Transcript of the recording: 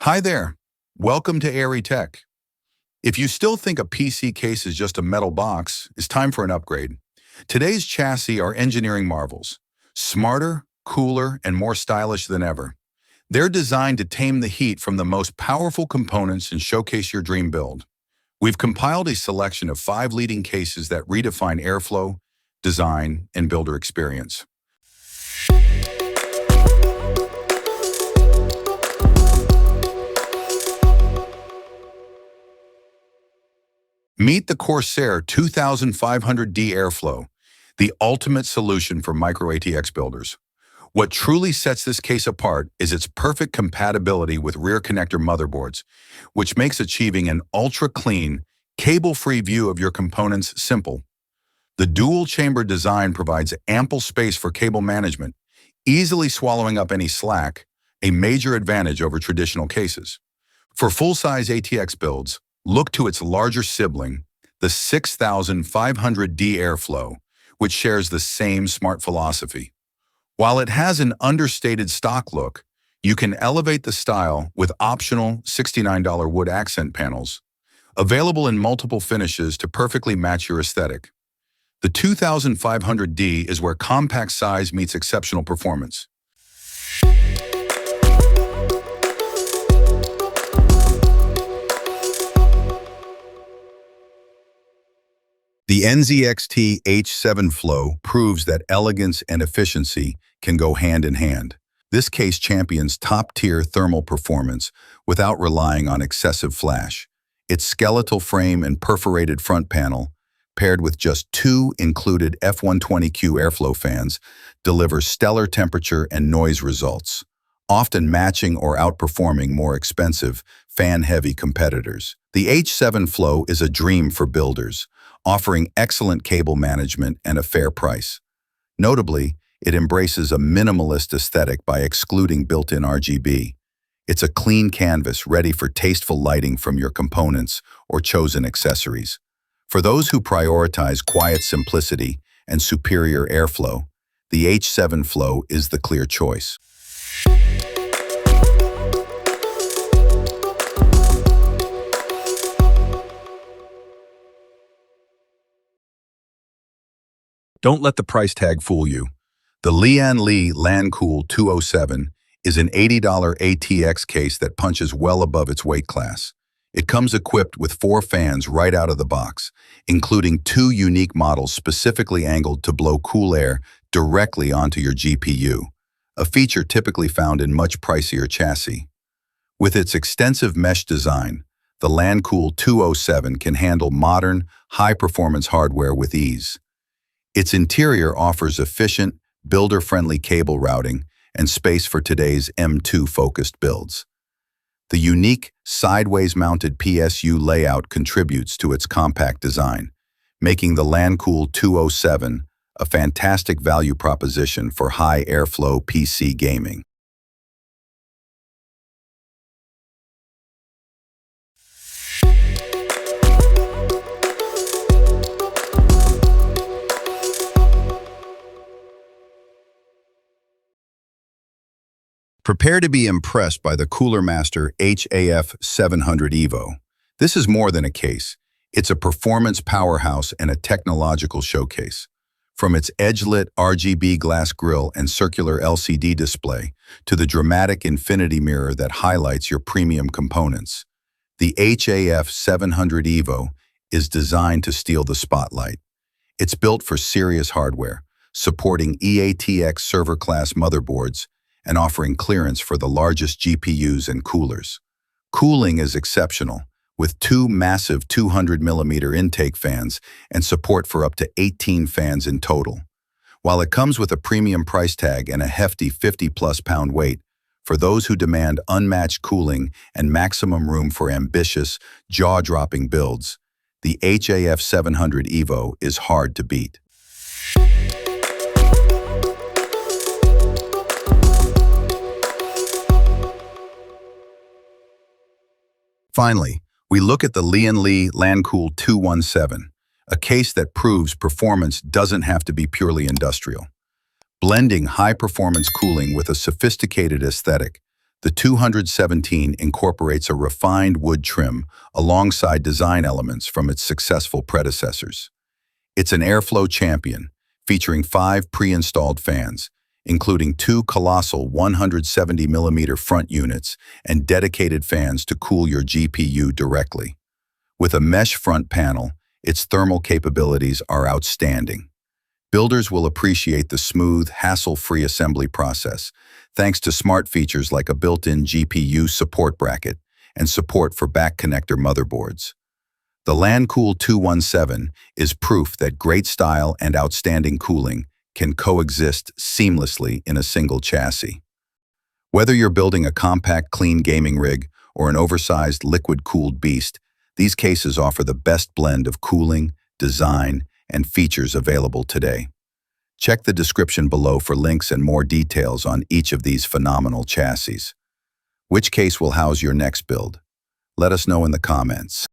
Hi there. Welcome to Ary Tech. If you still think a PC case is just a metal box, it's time for an upgrade. Today's chassis are engineering marvels. Smarter, cooler, and more stylish than ever. They're designed to tame the heat from the most powerful components and showcase your dream build. We've compiled a selection of 5 leading cases that redefine airflow, design, and builder experience. Meet the Corsair 2500D Airflow, the ultimate solution for Micro-ATX builders. What truly sets this case apart is its perfect compatibility with rear connector motherboards, which makes achieving an ultra-clean, cable-free view of your components simple. The dual-chamber design provides ample space for cable management, easily swallowing up any slack, a major advantage over traditional cases. For full-size ATX builds, look to its larger sibling, the 6500D Airflow, which shares the same smart philosophy. While it has an understated stock look, you can elevate the style with optional $69 wood accent panels, available in multiple finishes to perfectly match your aesthetic. The 2500D is where compact size meets exceptional performance. The NZXT H7 Flow proves that elegance and efficiency can go hand in hand. This case champions top-tier thermal performance without relying on excessive flash. Its skeletal frame and perforated front panel, paired with just 2 included F120Q airflow fans, deliver stellar temperature and noise results, often matching or outperforming more expensive, fan-heavy competitors. The H7 Flow is a dream for builders, offering excellent cable management and a fair price. Notably, it embraces a minimalist aesthetic by excluding built-in RGB. It's a clean canvas ready for tasteful lighting from your components or chosen accessories. For those who prioritize quiet simplicity and superior airflow, the H7 Flow is the clear choice. Don't let the price tag fool you. The Lian Li Lancool 207 is an $80 ATX case that punches well above its weight class. It comes equipped with 4 fans right out of the box, including 2 unique models specifically angled to blow cool air directly onto your GPU, a feature typically found in much pricier chassis. With its extensive mesh design, the Lancool 207 can handle modern, high-performance hardware with ease. Its interior offers efficient, builder-friendly cable routing and space for today's M2-focused builds. The unique, sideways-mounted PSU layout contributes to its compact design, making the Lancool 207 a fantastic value proposition for high airflow PC gaming. Prepare to be impressed by the Cooler Master HAF 700 EVO. This is more than a case. It's a performance powerhouse and a technological showcase. From its edge-lit RGB glass grille and circular LCD display to the dramatic infinity mirror that highlights your premium components, the HAF 700 EVO is designed to steal the spotlight. It's built for serious hardware, supporting M-ATX server-class motherboards and offering clearance for the largest GPUs and coolers. Cooling is exceptional, with 2 massive 200mm intake fans and support for up to 18 fans in total. While it comes with a premium price tag and a hefty 50+ pound weight, for those who demand unmatched cooling and maximum room for ambitious, jaw-dropping builds, the HAF 700 EVO is hard to beat. Finally, we look at the Lian Li Lancool 217, a case that proves performance doesn't have to be purely industrial. Blending high-performance cooling with a sophisticated aesthetic, The 217 incorporates a refined wood trim alongside design elements from its successful predecessors. It's an airflow champion, featuring 5 pre-installed fans, including 2 colossal 170mm front units and dedicated fans to cool your GPU directly. With a mesh front panel, its thermal capabilities are outstanding. Builders will appreciate the smooth, hassle-free assembly process, thanks to smart features like a built-in GPU support bracket and support for back connector motherboards. The Lancool 217 is proof that great style and outstanding cooling can coexist seamlessly in a single chassis. Whether you're building a compact, clean gaming rig or an oversized, liquid-cooled beast, these cases offer the best blend of cooling, design, and features available today. Check the description below for links and more details on each of these phenomenal chassis. Which case will house your next build? Let us know in the comments.